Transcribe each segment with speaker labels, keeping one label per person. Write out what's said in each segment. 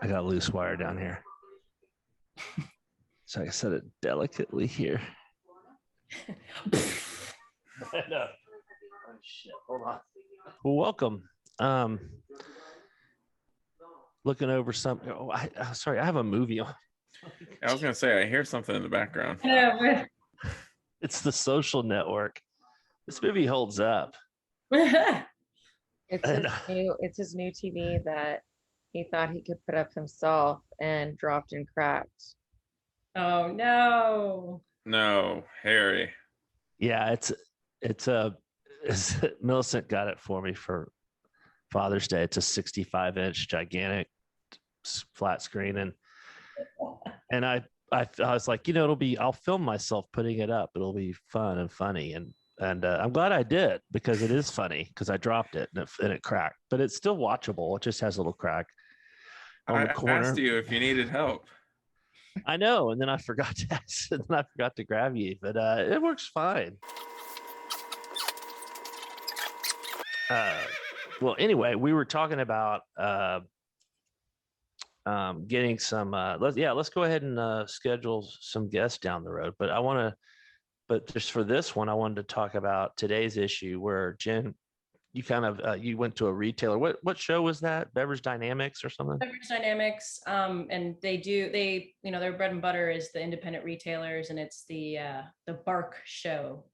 Speaker 1: I got a loose wire down here. So I set it delicately here. No. Oh shit. Hold on. Well, welcome. Looking over something. Oh, sorry, I have a movie on.
Speaker 2: I was gonna say I hear something in the background.
Speaker 1: It's The Social Network. This movie holds up.
Speaker 3: It's his new TV that he thought he could put up himself and dropped and cracked.
Speaker 4: Oh no.
Speaker 2: No, Harry.
Speaker 1: Yeah, it's Millicent got it for me for Father's Day. It's a 65-inch gigantic flat screen, and I was like, I'll film myself putting it up. It'll be fun and funny, and I'm glad I did, because it is funny, because I dropped it and it cracked, but it's still watchable. It just has a little crack on the corner.
Speaker 2: I asked you if you needed help.
Speaker 1: I know, and then I forgot to ask, and then I forgot to grab you, but it works fine. Well, anyway, we were talking about getting some. Let's go ahead and schedule some guests down the road. But just for this one, I wanted to talk about today's issue, where Jen, you kind of you went to a retailer. What show was that? Beverage Dynamics or something?
Speaker 4: Beverage Dynamics, and they their bread and butter is the independent retailers, and it's the Bark show.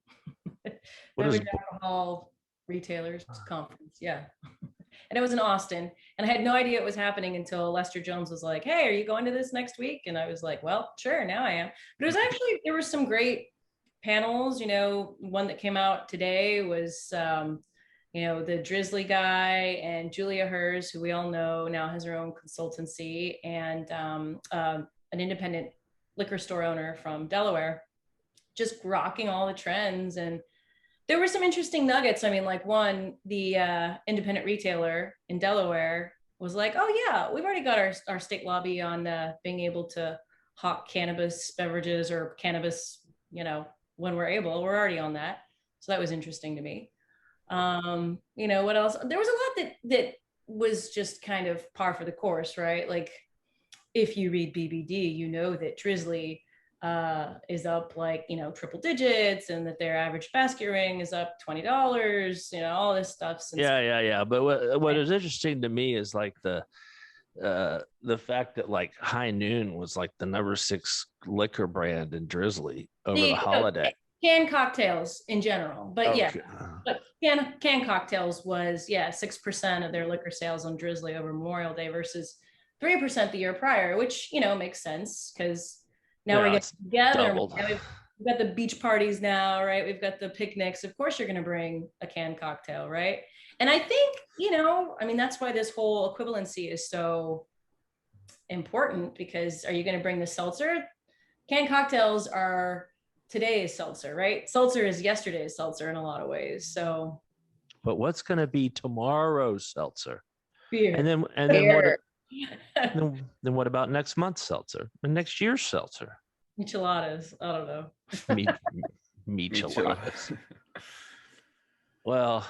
Speaker 4: Beverage alcohol retailers conference, yeah. And it was in Austin, and I had no idea it was happening until Lester Jones was like, "Hey, are you going to this next week?" And I was like, "Well, sure, now I am." But it was actually, there were some great panels. One that came out today was the Drizzly guy and Julia Hers, who we all know now has her own consultancy, and an independent liquor store owner from Delaware, just rocking all the trends. And there were some interesting nuggets. I mean, like, one, the independent retailer in Delaware was like, "Oh yeah, we've already got our state lobby on being able to hawk cannabis beverages or cannabis, when we're able. We're already on that." So that was interesting to me. What else? There was a lot that was just kind of par for the course, right? Like, if you read BBD, you know that Drizzly is up like, triple digits, and that their average basket ring is up $20, all this stuff.
Speaker 1: Yeah. But what is interesting to me is like the fact that like High Noon was like the number 6 liquor brand in Drizzly over the holiday.
Speaker 4: Canned cocktails in general, but but canned cocktails was 6% of their liquor sales on Drizzly over Memorial Day versus 3% the year prior, which makes sense, because now we're getting together. We've got the beach parties now, right? We've got the picnics. Of course, you're going to bring a canned cocktail, right? And I think, that's why this whole equivalency is so important, because are you going to bring the seltzer? Canned cocktails are today's seltzer, right? Seltzer is yesterday's seltzer in a lot of ways. So,
Speaker 1: but what's going to be tomorrow's seltzer?
Speaker 4: Beer.
Speaker 1: And then what about next month's seltzer and next year's seltzer?
Speaker 4: Micheladas. I don't know.
Speaker 1: Micheladas. Well,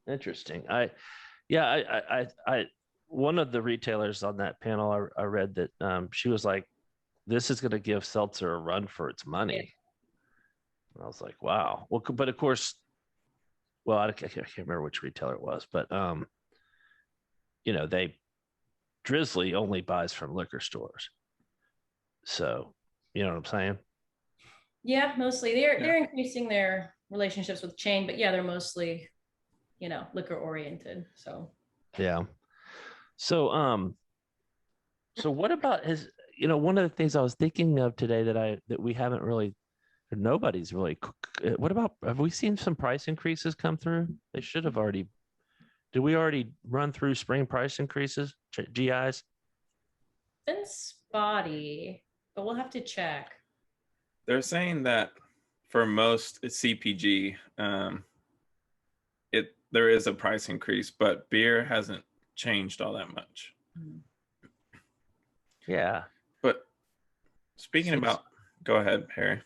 Speaker 1: interesting. I one of the retailers on that panel, I read that she was like, "This is going to give seltzer a run for its money." And I was like, "Wow." Well, but of course, I can't remember which retailer it was, but Drizzly only buys from liquor stores. So, you know what I'm saying?
Speaker 4: Yeah, mostly they're increasing their relationships with chain, but they're mostly, liquor oriented. So
Speaker 1: yeah. So what about his? One of the things I was thinking of today that we haven't really, nobody's really. What about, have we seen some price increases come through? They should have already. Did we already run through spring price increases, GIs?
Speaker 4: Been spotty, but we'll have to check.
Speaker 2: They're saying that for most CPG, there is a price increase, but beer hasn't changed all that much.
Speaker 1: Yeah.
Speaker 2: But speaking about, go ahead, Harry.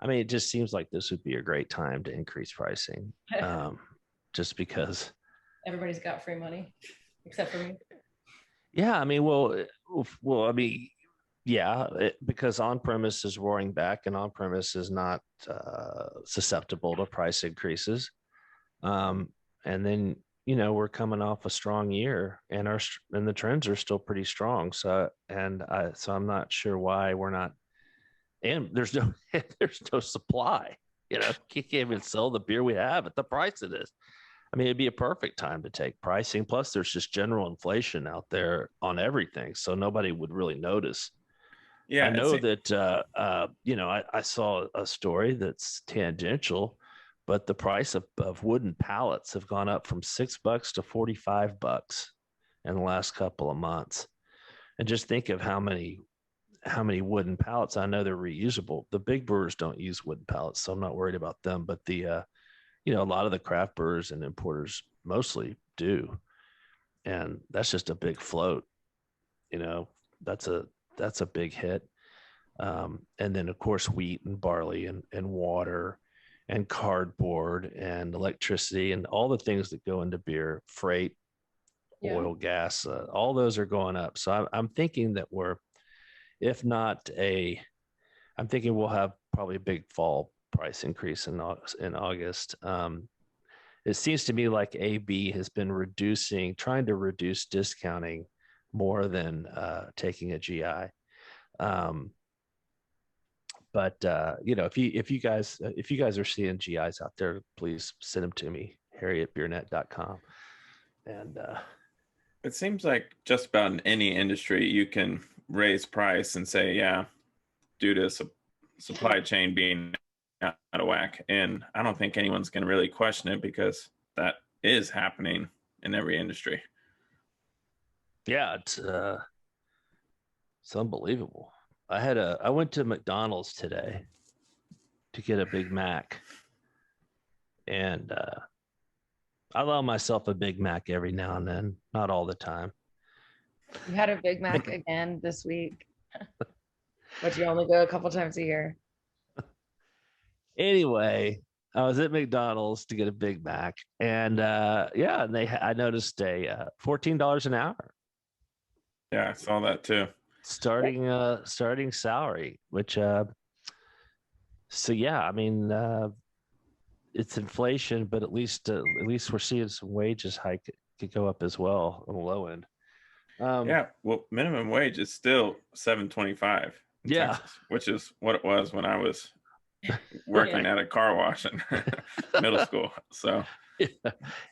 Speaker 1: I mean, it just seems like this would be a great time to increase pricing, just because
Speaker 4: everybody's got free money, except for me.
Speaker 1: Yeah, I mean, I mean, yeah, because on-premise is roaring back, and on-premise is not susceptible to price increases. And then we're coming off a strong year, and the trends are still pretty strong. So I'm not sure why we're not. And there's no there's no supply. You can't even sell the beer we have at the price it is. I mean, it'd be a perfect time to take pricing. Plus, there's just general inflation out there on everything, so nobody would really notice. I
Speaker 2: Yeah,
Speaker 1: know that I saw a story that's tangential, but the price of wooden pallets have gone up from $6 to $45 in the last couple of months. And just think of how many wooden pallets. I know they're reusable. The big brewers don't use wooden pallets, so I'm not worried about them. But a lot of the craft brewers and importers mostly do, and that's just a big float. You know, that's a big hit. And then of course wheat and barley and water and cardboard and electricity and all the things that go into beer, freight,
Speaker 4: Yeah.
Speaker 1: oil, gas, all those are going up. So I'm thinking that if not I'm thinking we'll have probably a big fall price increase in August. It seems to me like AB has been trying to reduce discounting more than taking a GI. But if you guys are seeing GIs out there, please send them to me, harry@beernet.com. And
Speaker 2: it seems like just about in any industry you can raise price and say, yeah, due to supply chain being out of whack. And I don't think anyone's going to really question it because that is happening in every industry.
Speaker 1: yeah, it's unbelievable. I went to McDonald's today to get a Big Mac, and I allow myself a Big Mac every now and then, not all the time.
Speaker 3: You had a Big Mac again this week, but you only go a couple times a year.
Speaker 1: Anyway, I was at McDonald's to get a Big Mac, and I noticed a $14 an hour
Speaker 2: Yeah, I saw that too.
Speaker 1: starting salary, which so yeah, I mean it's inflation, but at least we're seeing some wages hike could go up as well on the low end.
Speaker 2: Yeah, well, minimum wage is still $7.25 in
Speaker 1: Yeah.
Speaker 2: Texas, which is what it was when I was working at a car wash in middle school. So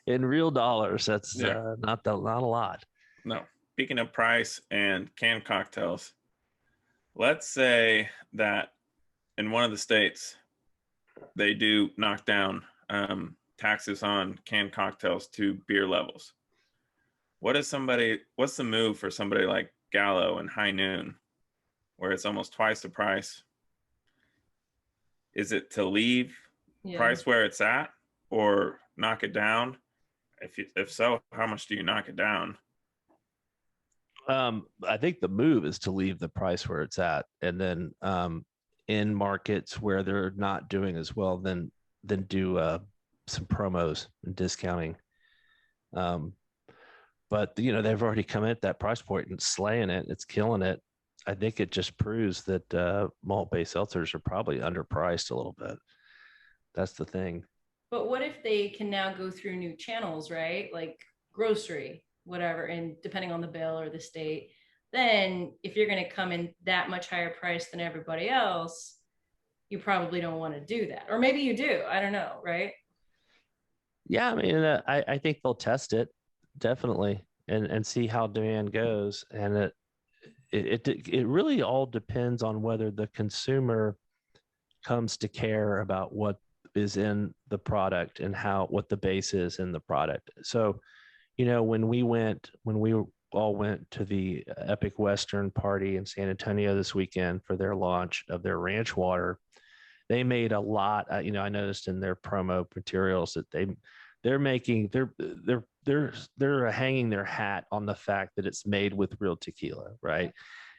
Speaker 1: in real dollars, that's not a lot.
Speaker 2: no. Speaking of price and canned cocktails, let's say that in one of the states they do knock down taxes on canned cocktails to beer levels. What's the move for somebody like Gallo and High Noon, where it's almost twice the price? Is it to leave price where it's at or knock it down? If so, how much do you knock it down?
Speaker 1: I think the move is to leave the price where it's at, and then in markets where they're not doing as well, then do some promos and discounting. But they've already come at that price point and slaying it. It's killing it. I think it just proves that malt-based seltzers are probably underpriced a little bit. That's the thing.
Speaker 4: But what if they can now go through new channels, right? Like grocery, whatever, and depending on the bill or the state, then if you're going to come in that much higher price than everybody else, you probably don't want to do that. Or maybe you do. I don't know, right?
Speaker 1: Yeah, I mean, I think they'll test it definitely and see how demand goes. And it really all depends on whether the consumer comes to care about what is in the product and what the base is in the product. So, when we all went to the Epic Western party in San Antonio this weekend for their launch of their ranch water, they made a lot. I noticed in their promo materials that they're hanging their hat on the fact that it's made with real tequila, right?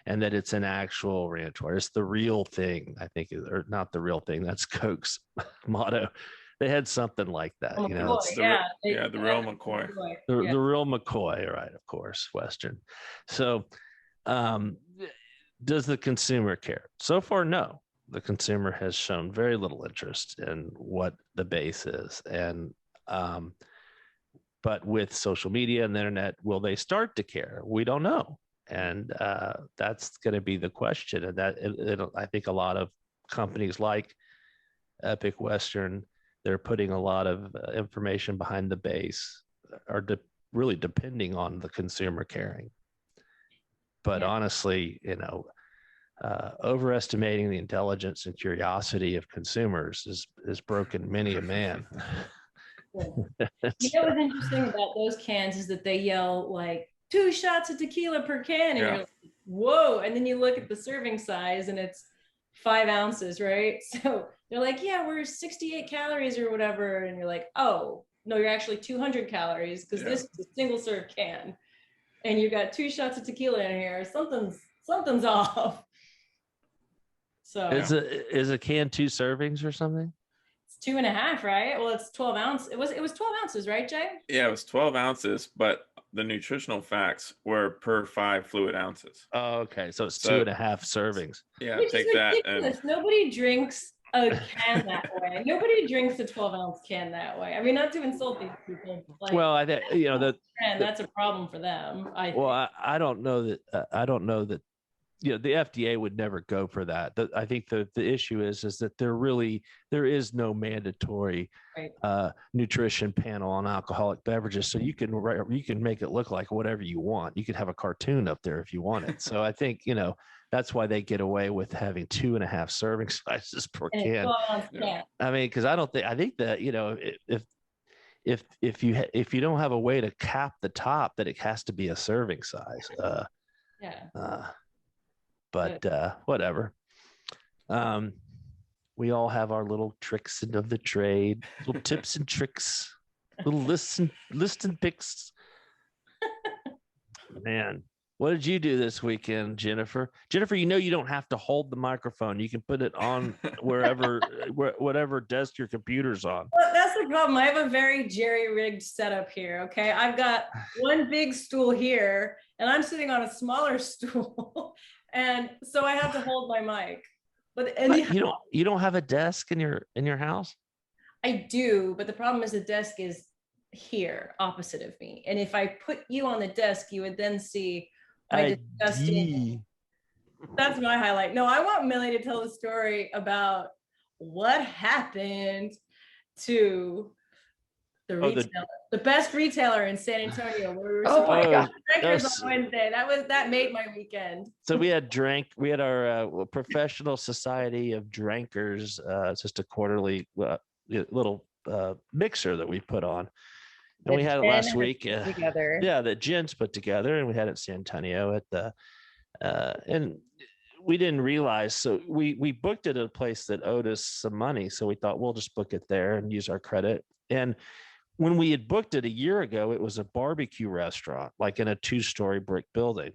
Speaker 1: And that it's an actual ranch water. It's the real thing, I think, or not the real thing. That's Coke's motto. they had something like that, you know.
Speaker 4: McCoy,
Speaker 2: the-
Speaker 4: yeah,
Speaker 2: the real McCoy.
Speaker 1: The,
Speaker 4: yeah.
Speaker 1: the real McCoy, right? Of course, Western. So, does the consumer care? So far, no. The consumer has shown very little interest in what the base is, and but with social media and the internet, will they start to care? We don't know, and that's going to be the question. And I think a lot of companies like Epic Western, they're putting a lot of information behind the base, are really depending on the consumer caring. But
Speaker 4: Yeah.
Speaker 1: honestly, you know, overestimating the intelligence and curiosity of consumers is broken many a man.
Speaker 4: You know what's interesting about those cans is that they yell like 2 shots of tequila per can, and
Speaker 2: Yeah.
Speaker 4: you're like, whoa. And then you look at the serving size and it's 5 ounces, right? So they're like, yeah, we're 68 calories or whatever. And you're like, oh, no, you're actually 200 calories because
Speaker 2: Yeah.
Speaker 4: this is a single serve can. And you got 2 shots of tequila in here. Something's off. So
Speaker 1: Is a can 2 servings or something?
Speaker 4: it's 2.5, right? Well, it's 12 ounces. It was 12 ounces, right, Jay?
Speaker 2: Yeah, it was 12 ounces, but the nutritional facts were per 5 fluid ounces.
Speaker 1: Oh, okay. So it's
Speaker 2: So-
Speaker 1: 2.5 servings.
Speaker 2: Yeah,
Speaker 4: Which
Speaker 2: take
Speaker 4: is
Speaker 2: that
Speaker 4: ridiculous. Nobody drinks a can that way. Nobody drinks a 12-ounce can that way. I mean, not to insult these people. Like,
Speaker 1: Well, I think, you know,
Speaker 4: that's a problem for them.
Speaker 1: I don't know that you know, the FDA would never go for that. I think the issue is that there is no mandatory
Speaker 4: Right.
Speaker 1: nutrition panel on alcoholic beverages, so you can make it look like whatever you want. You could have a cartoon up there if you want it. So I think, you know, that's why they get away with having 2.5 serving sizes per
Speaker 4: and it's
Speaker 1: can.
Speaker 4: 12-ounce can.
Speaker 1: I mean, because I think that, you know, if you don't have a way to cap the top, that it has to be a serving size.
Speaker 4: Yeah.
Speaker 1: But whatever. We all have our little tricks of the trade, little tips and tricks, little lists and picks. Man, what did you do this weekend, Jennifer? Jennifer, you know you don't have to hold the microphone. You can put it on whatever desk your computer's on.
Speaker 4: Well, that's the problem. I have a very jerry-rigged setup here. Okay, I've got one big stool here, and I'm sitting on a smaller stool, and so I have to hold my mic. But
Speaker 1: You don't have a desk in your house?
Speaker 4: I do, but the problem is the desk is here opposite of me, and if I put you on the desk, you would then see my disgusting. That's my highlight. No, I want Millie to tell the story about what happened to the retailer, the best retailer in San Antonio, where we were supporting drinkers on Wednesday. That made my weekend.
Speaker 1: So we had our professional society of drinkers. It's just a quarterly little mixer that we put on, and we had it last week.
Speaker 3: Together.
Speaker 1: Yeah, that Jen's put together, and we had it in San Antonio at the and we didn't realize. So we booked it at a place that owed us some money, so we thought we'll just book it there and use our credit. And when we had booked it a year ago, it was a barbecue restaurant, like in a 2-story brick building.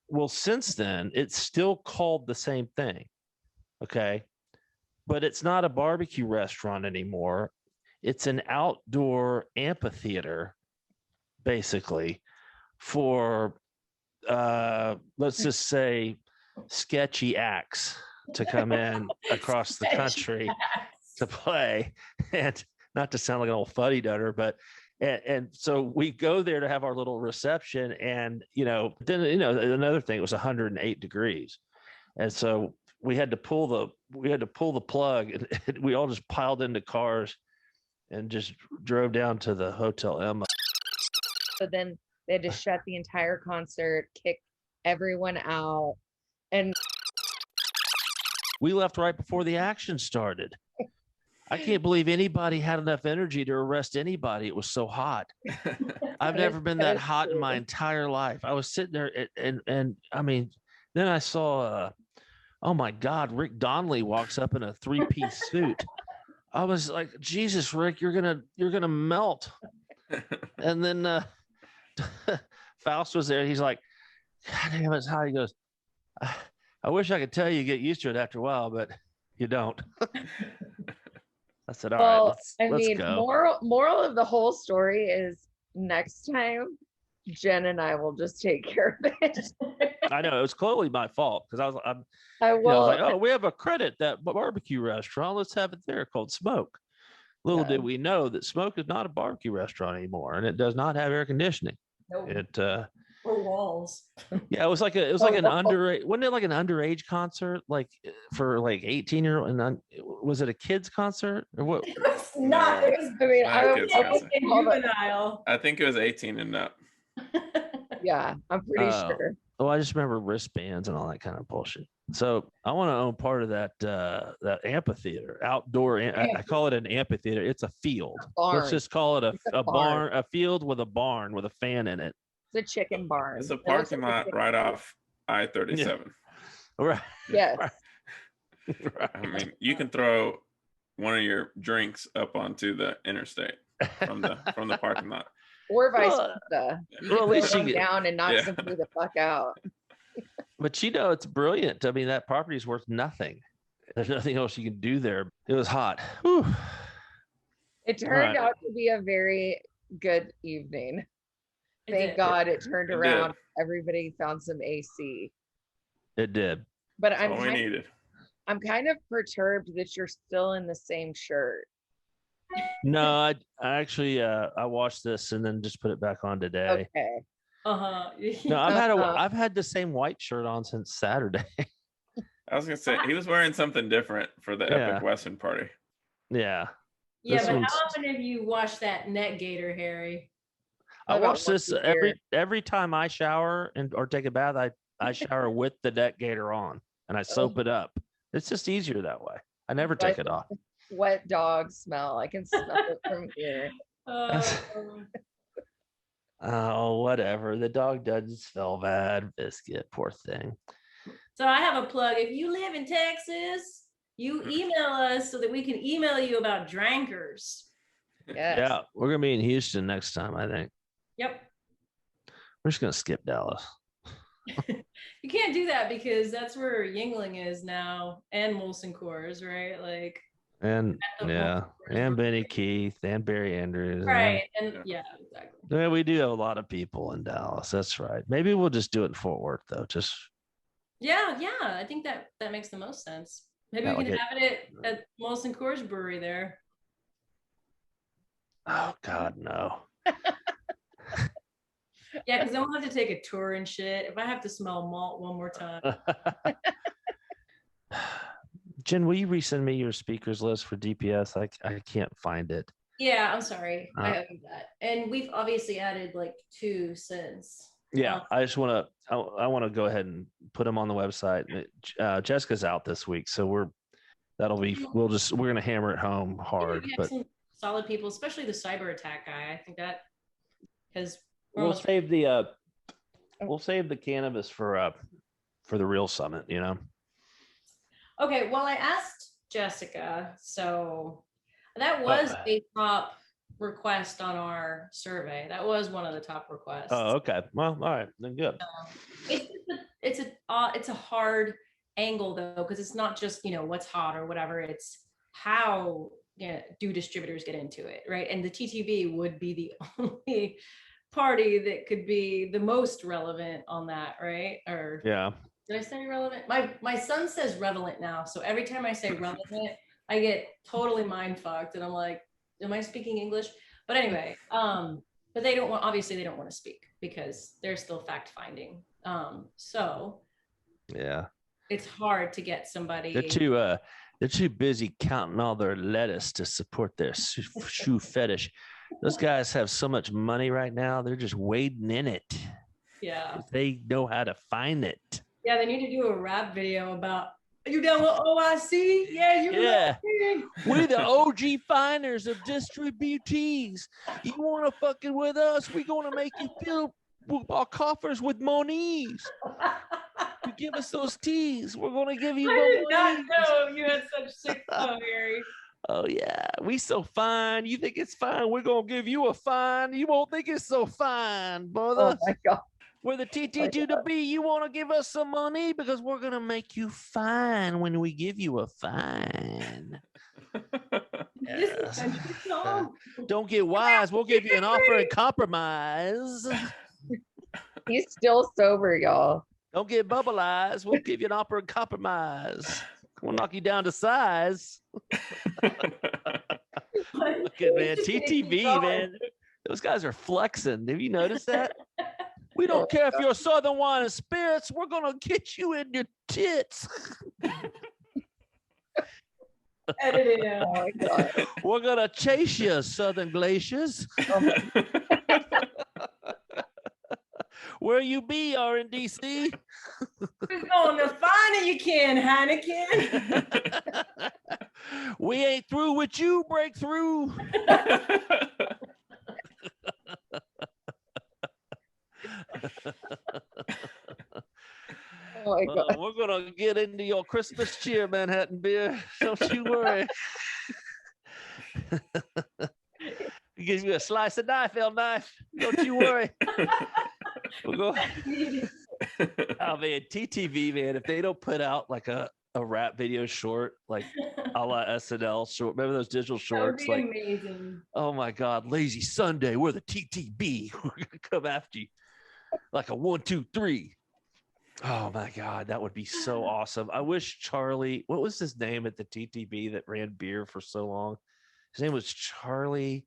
Speaker 1: Well, since then, it's still called the same thing. Okay. But it's not a barbecue restaurant anymore. It's an outdoor amphitheater, basically, for, let's just say, sketchy acts to come in across the country to play. And not to sound like an old fuddy-dudder, but and so we go there to have our little reception, and then another thing, it was 108 degrees, and so we had to pull the plug, and we all just piled into cars and just drove down to the Hotel Emma.
Speaker 3: So then they had to shut the entire concert, kick everyone out, and
Speaker 1: we left right before the action started. I can't believe anybody had enough energy to arrest anybody. It was so hot. I've never been that hot in my entire life. I was sitting there and I mean, then I saw, oh my God, Rick Donnelly walks up in a 3-piece suit. I was like, Jesus, Rick, you're gonna melt. And then Faust was there. He's like, God damn, it's hot. He goes, I wish I could tell you get used to it after a while, but you don't. I said, all right,
Speaker 3: Well, I
Speaker 1: let's
Speaker 3: mean,
Speaker 1: go.
Speaker 3: moral of the whole story is next time Jen and I will just take care of it.
Speaker 1: I know it was clearly my fault because I
Speaker 3: I
Speaker 1: was
Speaker 3: will.
Speaker 1: like, oh, we have a credit that barbecue restaurant. Let's have it there called Smoke. Little
Speaker 3: Yeah.
Speaker 1: did we know that Smoke is not a barbecue restaurant anymore, and it does not have air conditioning.
Speaker 4: No,
Speaker 1: It
Speaker 4: or walls.
Speaker 1: yeah, it was like an underage, wasn't it like an underage concert, like for like 18-year-old, and was it a kids concert or what?
Speaker 4: It was not. It was
Speaker 3: I mean,
Speaker 2: Not
Speaker 3: I
Speaker 2: a
Speaker 3: would
Speaker 2: kid's
Speaker 3: I
Speaker 2: concert.
Speaker 3: would call that-
Speaker 4: juvenile.
Speaker 2: I think it was 18 and up.
Speaker 3: yeah, I'm pretty sure.
Speaker 1: Oh, I just remember wristbands and all that kind of bullshit. So I want to own part of that that amphitheater, outdoor. I call it an amphitheater. It's a field.
Speaker 3: Barn.
Speaker 1: Let's just call it
Speaker 3: It's a
Speaker 1: a
Speaker 3: barn.
Speaker 1: barn, a field with a barn with a fan in it.
Speaker 3: It's a chicken barn.
Speaker 2: It's a
Speaker 3: It looks
Speaker 2: parking
Speaker 3: like a
Speaker 2: lot
Speaker 3: chicken
Speaker 2: right
Speaker 3: barn.
Speaker 2: off I-37.
Speaker 1: Right.
Speaker 3: Yes.
Speaker 1: Right.
Speaker 2: I mean, you can throw one of your drinks up onto the interstate from the parking lot.
Speaker 3: Or vice
Speaker 1: Well,
Speaker 3: versa. You
Speaker 1: well,
Speaker 3: can
Speaker 1: at least
Speaker 3: throw
Speaker 1: you
Speaker 3: them
Speaker 1: get-
Speaker 3: down and knock
Speaker 2: Yeah.
Speaker 3: somebody the fuck out.
Speaker 1: But it's brilliant. I mean, that property is worth nothing. There's nothing else you can do there. It was hot. Whew.
Speaker 3: It turned
Speaker 1: Right.
Speaker 3: out to be a very good evening.
Speaker 4: It
Speaker 3: Thank
Speaker 4: did.
Speaker 3: God it turned
Speaker 2: It
Speaker 3: around.
Speaker 2: did.
Speaker 3: Everybody found some AC.
Speaker 1: It did.
Speaker 3: But
Speaker 2: That's all we
Speaker 3: I'm
Speaker 2: needed.
Speaker 3: kind of perturbed that you're still in the same shirt.
Speaker 1: No, I actually I watched this and then just put it back on today.
Speaker 3: Okay.
Speaker 4: Uh-huh.
Speaker 1: No,
Speaker 3: Uh-huh.
Speaker 1: I've had the same white shirt on since Saturday.
Speaker 2: I was gonna say he was wearing something different for the
Speaker 1: Yeah.
Speaker 2: Epic Western party.
Speaker 1: Yeah.
Speaker 4: Yeah,
Speaker 1: This
Speaker 4: but
Speaker 1: one's-
Speaker 4: how often have you washed that net gator, Harry?
Speaker 1: I
Speaker 3: About
Speaker 1: watch this
Speaker 3: once a year.
Speaker 1: every time I shower or take a bath. I shower with the net gator on and I soap it up. It's just easier that way. I never take it off.
Speaker 3: Wet dog smell. I can smell it from here.
Speaker 1: Oh, whatever. The dog doesn't smell bad. Biscuit, poor thing.
Speaker 4: So I have a plug. If you live in Texas, you email us so that we can email you about drankers.
Speaker 3: Yes.
Speaker 1: Yeah, we're gonna be in Houston next time. I think
Speaker 4: Yep.
Speaker 1: we're just gonna skip Dallas.
Speaker 4: You can't do that because that's where Yingling is now and Molson Coors, right? Like,
Speaker 1: And
Speaker 4: at the
Speaker 1: yeah,
Speaker 4: Molson Coors
Speaker 1: and
Speaker 4: brewery.
Speaker 1: Benny Keith and Barry Andrews.
Speaker 4: Right. And yeah, exactly.
Speaker 1: Yeah, we do have a lot of people in Dallas. That's right. Maybe we'll just do it in Fort Worth though. Just
Speaker 4: Yeah, I think that makes the most sense. Maybe
Speaker 1: Yeah,
Speaker 4: we can
Speaker 1: like
Speaker 4: have it at Molson Coors Brewery there.
Speaker 1: oh God, no.
Speaker 4: Yeah, because then we'll have to take a tour and shit. If I have to smell malt one more time.
Speaker 1: Jen, will you resend me your speakers list for DPS? I can't find it.
Speaker 4: Yeah, I'm sorry. I
Speaker 1: Uh,
Speaker 4: owe you that. And we've obviously added like 2 since.
Speaker 1: Yeah, I just want to. I want to go ahead and put them on the website. Jessica's out this week, so we're gonna hammer it home hard.
Speaker 4: We have
Speaker 1: But
Speaker 4: some solid people, especially the cyber attack guy. I think that because
Speaker 1: we'll save the cannabis for the real summit. You know.
Speaker 4: Okay, well, I asked Jessica, so that was a top request on our survey. That was one of the top requests.
Speaker 1: Oh, okay. Well, all right, then good.
Speaker 4: It's a hard angle though, because it's not just what's hot or whatever. It's how do distributors get into it, right? And the TTB would be the only party that could be the most relevant on that, right? Or
Speaker 1: Yeah.
Speaker 4: did I say relevant? My son says relevant now, so every time I say relevant, I get totally mind fucked, and I'm like, am I speaking English? But anyway, but they don't want to speak because they're still fact finding. So
Speaker 1: Yeah.
Speaker 4: it's hard to get somebody.
Speaker 1: They're too busy counting all their lettuce to support their shoe fetish. Those guys have so much money right now. They're just wading in it.
Speaker 4: Yeah.
Speaker 1: They know how to find it.
Speaker 4: Yeah, they need to do a rap video about, are you down with OIC? Yeah, you're
Speaker 1: Yeah.
Speaker 4: right.
Speaker 1: We're the OG finders of distributees. You want to fucking with us? We're going to make you fill our coffers with monies. You give us those teas, we're going to give you
Speaker 4: I did not
Speaker 1: monies.
Speaker 4: know you had such sick flow, Harry.
Speaker 1: Oh, yeah. We so fine. You think it's fine? We're going to give you a fine. You won't think it's so fine, brother.
Speaker 3: Oh my God.
Speaker 1: We're the TT to the B. You want to give us some money? Because we're going to make you fine when we give you a fine.
Speaker 4: This is
Speaker 1: Yes.
Speaker 4: a country song.
Speaker 1: Don't get wise. We'll give you an offer in compromise.
Speaker 3: He's still sober, y'all.
Speaker 1: Don't get bubbleized. We'll give you an offer in compromise. We'll knock you down to size. Look at man, TTB, man. Those guys are flexing. Have you noticed that? We don't care if you're Southern wine and spirits. We're gonna get you in your tits.
Speaker 4: Edit it out.
Speaker 3: Oh my God.
Speaker 1: We're gonna chase you, Southern glaciers. Where you be, RNDC?
Speaker 4: We're going to find it, you can, Heineken.
Speaker 1: We ain't through with you, breakthrough.
Speaker 3: Oh my God.
Speaker 1: We're gonna get into your Christmas cheer, Manhattan beer. Don't you worry. Give you a slice of knife, knife. Don't you worry. We'll go. Oh man, TTV, man. If they don't put out like a rap video short, like a la SNL short, remember those digital
Speaker 4: That would
Speaker 1: shorts?
Speaker 4: be
Speaker 1: Like,
Speaker 4: amazing.
Speaker 1: oh my God, Lazy Sunday. We're the TTB. We're gonna come after you like a 1, 2, 3. Oh my God, that would be so awesome. I wish Charlie, what was his name at the TTB that ran beer for so long? His name was Charlie.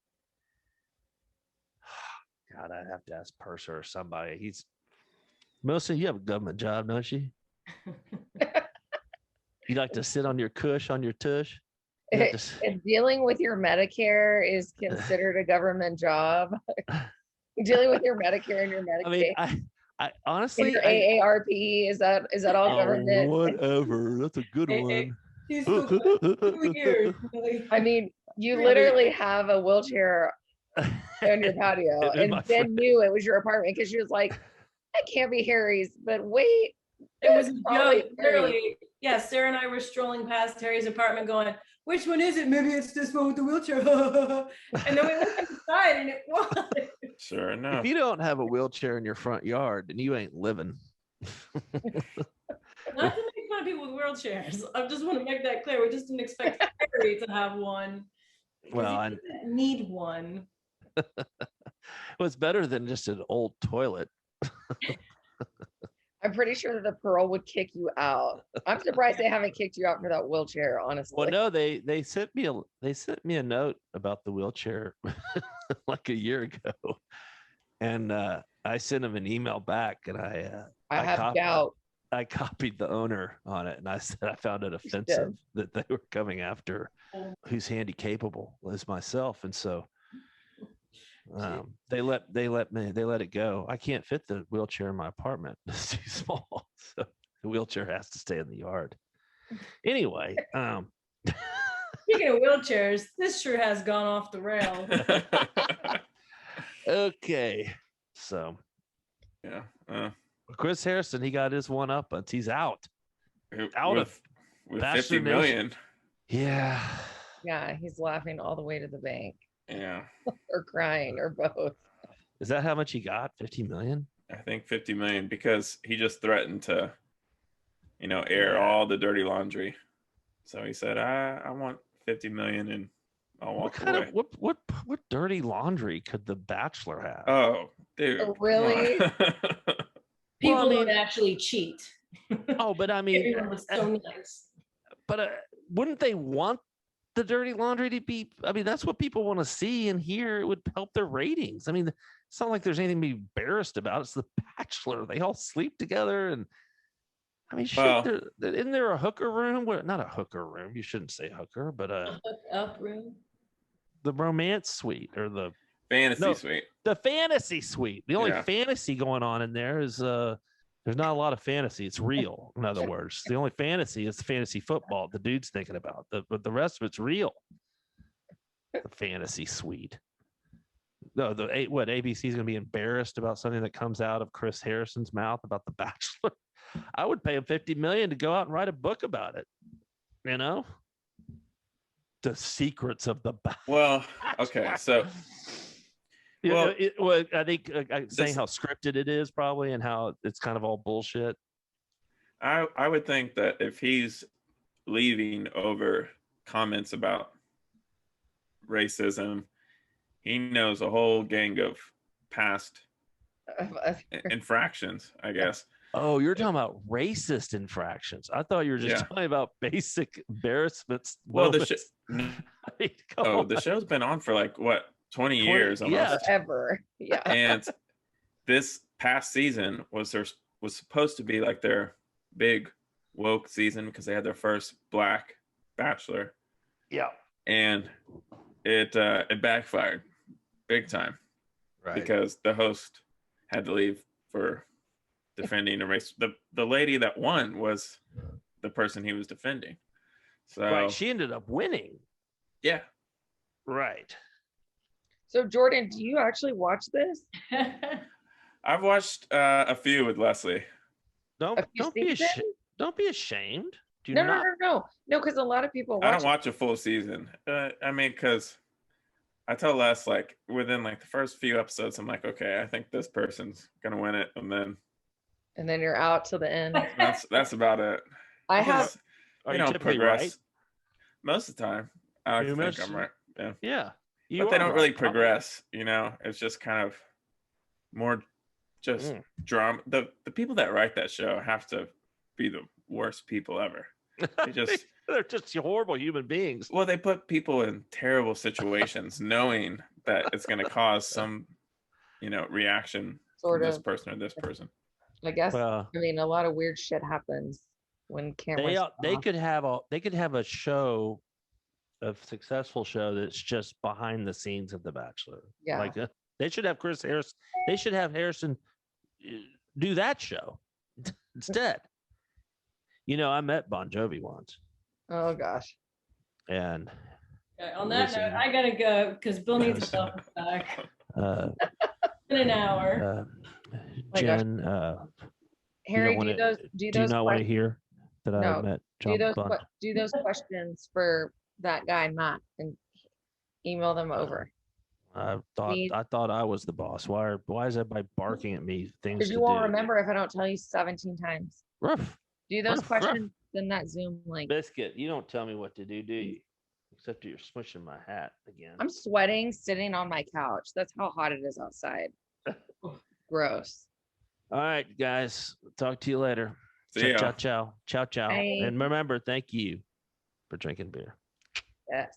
Speaker 1: God, I have to ask Purser or somebody. He's Melissa, you have a government job, don't you? You like to sit on your cush on your tush? You like to s-
Speaker 3: If dealing with your Medicare is considered a government job, dealing with your Medicare and your
Speaker 1: I mean,
Speaker 3: Medicaid
Speaker 1: I
Speaker 3: and
Speaker 1: honestly,
Speaker 3: your AARP, is that all
Speaker 1: oh,
Speaker 3: government?
Speaker 1: whatever. That's a good
Speaker 4: Hey,
Speaker 1: one.
Speaker 4: She's so good. 2 years.
Speaker 3: I mean, you
Speaker 4: Really?
Speaker 3: literally have a wheelchair on your patio,
Speaker 1: And
Speaker 3: and
Speaker 1: my
Speaker 3: Ben
Speaker 1: friend-
Speaker 3: knew it was your apartment because she was like, "That can't be Harry's." But wait,
Speaker 4: It was a
Speaker 3: probably
Speaker 4: joke. Literally, yeah, Sarah and I were strolling past Harry's apartment going, which one is it? Maybe it's this one with the wheelchair. And then we looked inside and it was.
Speaker 2: Sure
Speaker 1: if
Speaker 2: enough.
Speaker 1: you don't have a wheelchair in your front yard, then you ain't living.
Speaker 4: Not to make fun of people with wheelchairs. I just want to make that clear. We just didn't expect Harry to have one. Because
Speaker 1: Well,
Speaker 4: he doesn't need one.
Speaker 1: Well, it's better than just an old toilet.
Speaker 3: I'm pretty sure that the Pearl would kick you out. I'm surprised they haven't kicked you out for that wheelchair, honestly.
Speaker 1: Well, no, they sent me a note about the wheelchair like a year ago, and I sent them an email back, and
Speaker 3: I
Speaker 1: I
Speaker 3: have doubt.
Speaker 1: I copied the owner on it, and I said I found it offensive that they were coming after who's handy capable as myself, and so they let it go. I can't fit the wheelchair in my apartment; it's too small, so the wheelchair has to stay in the yard. Anyway,
Speaker 4: Speaking of wheelchairs, this sure has gone off the rail.
Speaker 1: okay, so
Speaker 2: Yeah.
Speaker 1: Chris Harrison, he got his one up, but he's out
Speaker 2: Out
Speaker 1: of
Speaker 2: with
Speaker 1: Bachelor
Speaker 2: 50 million.
Speaker 1: yeah.
Speaker 3: Yeah, he's laughing all the way to the bank,
Speaker 2: Yeah.
Speaker 3: or crying, or both.
Speaker 1: Is that how much he got? 50 million?
Speaker 2: I think 50 million because he just threatened to, air
Speaker 1: Yeah.
Speaker 2: all the dirty laundry. So he said, I want 50 million and I'll
Speaker 1: What
Speaker 2: walk
Speaker 1: kind
Speaker 2: away.
Speaker 1: of what dirty laundry could the Bachelor have?
Speaker 2: Oh, dude.
Speaker 3: Oh,
Speaker 2: come
Speaker 3: really?
Speaker 2: on.
Speaker 4: People
Speaker 1: Well, I mean-
Speaker 4: don't actually cheat.
Speaker 1: Oh, but I mean,
Speaker 4: Everyone was so nice.
Speaker 1: but wouldn't they want the dirty laundry to be? I mean, that's what people want to see and hear. It would help their ratings. I mean, it's not like there's anything to be embarrassed about. It's the Bachelor. They all sleep together, and I mean, shit.
Speaker 2: Well-
Speaker 1: Isn't there a hooker room? Where not a hooker room. You shouldn't say hooker, but
Speaker 4: Hook up room.
Speaker 1: the romance suite or the
Speaker 2: Fantasy suite.
Speaker 1: fantasy suite. The only
Speaker 2: Yeah.
Speaker 1: fantasy going on in there is there's not a lot of fantasy. It's real. In other words, the only fantasy is fantasy football. The dude's thinking about, but the rest of it's real. The fantasy suite. No, ABC is going to be embarrassed about something that comes out of Chris Harrison's mouth about The Bachelor. I would pay him 50 million to go out and write a book about it. The secrets of the Bachelor.
Speaker 2: Well, okay. So Well,
Speaker 1: I think saying
Speaker 2: this-
Speaker 1: how scripted it is probably and how it's kind of all bullshit.
Speaker 2: I would think that if he's leaving over comments about racism. He knows a whole gang of past infractions, I guess.
Speaker 1: Oh, you're talking about racist infractions. I thought you were just
Speaker 2: Yeah.
Speaker 1: talking about basic embarrassments.
Speaker 2: Well,
Speaker 1: moments.
Speaker 2: the
Speaker 1: I mean, come
Speaker 2: oh,
Speaker 1: on.
Speaker 2: the show's been on for like what 20
Speaker 1: 20
Speaker 2: years almost.
Speaker 1: yeah.
Speaker 3: Ever. Yeah.
Speaker 2: And this past season was supposed to be like their big woke season because they had their first black bachelor,
Speaker 1: Yeah.
Speaker 2: and it backfired big time
Speaker 1: Right.
Speaker 2: because the host had to leave for defending a race. The lady that won was the person he was defending. So
Speaker 1: Right. She ended up winning.
Speaker 2: yeah.
Speaker 1: Right.
Speaker 3: So Jordan, do you actually watch this?
Speaker 2: I've watched a few with Leslie.
Speaker 1: Don't
Speaker 3: A few
Speaker 1: don't be
Speaker 3: seasons?
Speaker 1: don't be ashamed. Do
Speaker 3: No,
Speaker 1: not.
Speaker 3: no, because a lot of people
Speaker 2: I
Speaker 3: watch
Speaker 2: don't watch a full season. I mean, because I tell Les like within like the first few episodes, I'm like, okay, I think this person's gonna win it, and then
Speaker 3: and then you're out to the end.
Speaker 2: that's about it.
Speaker 3: I have
Speaker 2: Because
Speaker 1: Are
Speaker 2: you
Speaker 1: you
Speaker 2: don't
Speaker 1: typically
Speaker 2: progress
Speaker 1: right?
Speaker 2: most of the time. I like to
Speaker 1: Humorous?
Speaker 2: think I'm right. Yeah,
Speaker 1: Yeah.
Speaker 2: but they
Speaker 1: are
Speaker 2: don't really
Speaker 1: right, probably.
Speaker 2: progress. It's just kind of more just drama. The people that write that show have to be the worst people ever. They just
Speaker 1: They're just horrible human beings.
Speaker 2: well, they put people in terrible situations, knowing that it's going to cause some, reaction
Speaker 3: sort
Speaker 2: from this
Speaker 3: of,
Speaker 2: person or this person.
Speaker 3: I guess.
Speaker 1: Well,
Speaker 3: I mean, a lot of weird shit happens when cameras.
Speaker 1: they
Speaker 3: off.
Speaker 1: could have a show, a successful show that's just behind the scenes of The Bachelor.
Speaker 3: Yeah.
Speaker 1: Like they should have Chris Harris. They should have Harrison do that show instead. I met Bon Jovi once,
Speaker 3: Oh gosh.
Speaker 1: and
Speaker 4: On that
Speaker 1: Listen.
Speaker 4: note, I gotta go because Bill needs to welcome back
Speaker 1: uh,
Speaker 4: in an hour.
Speaker 3: my gosh.
Speaker 1: Jen,
Speaker 3: Harry,
Speaker 1: wanna-
Speaker 3: do
Speaker 1: do you
Speaker 3: those
Speaker 1: not want to
Speaker 3: que-
Speaker 1: hear that I
Speaker 3: No,
Speaker 1: met
Speaker 3: do
Speaker 1: John
Speaker 3: those
Speaker 1: Bond?
Speaker 3: do those questions for that guy Matt and email them over.
Speaker 1: I
Speaker 3: Please.
Speaker 1: thought I was the boss. Why is everybody barking at me things
Speaker 3: Because
Speaker 1: to
Speaker 3: you
Speaker 1: do?
Speaker 3: won't remember if I don't tell you 17 times.
Speaker 1: Ruff.
Speaker 3: Do those
Speaker 1: Ruff, ruff.
Speaker 3: questions in that Zoom link.
Speaker 1: Biscuit, you don't tell me what to do you? Except you're smushing my hat again.
Speaker 3: I'm sweating sitting on my couch. That's how hot it is outside. Gross.
Speaker 1: All right, guys. Talk to you later.
Speaker 2: See ya.
Speaker 1: Ciao, ciao. Ciao, ciao.
Speaker 3: Bye.
Speaker 1: And remember, thank you for drinking beer.
Speaker 3: Yes.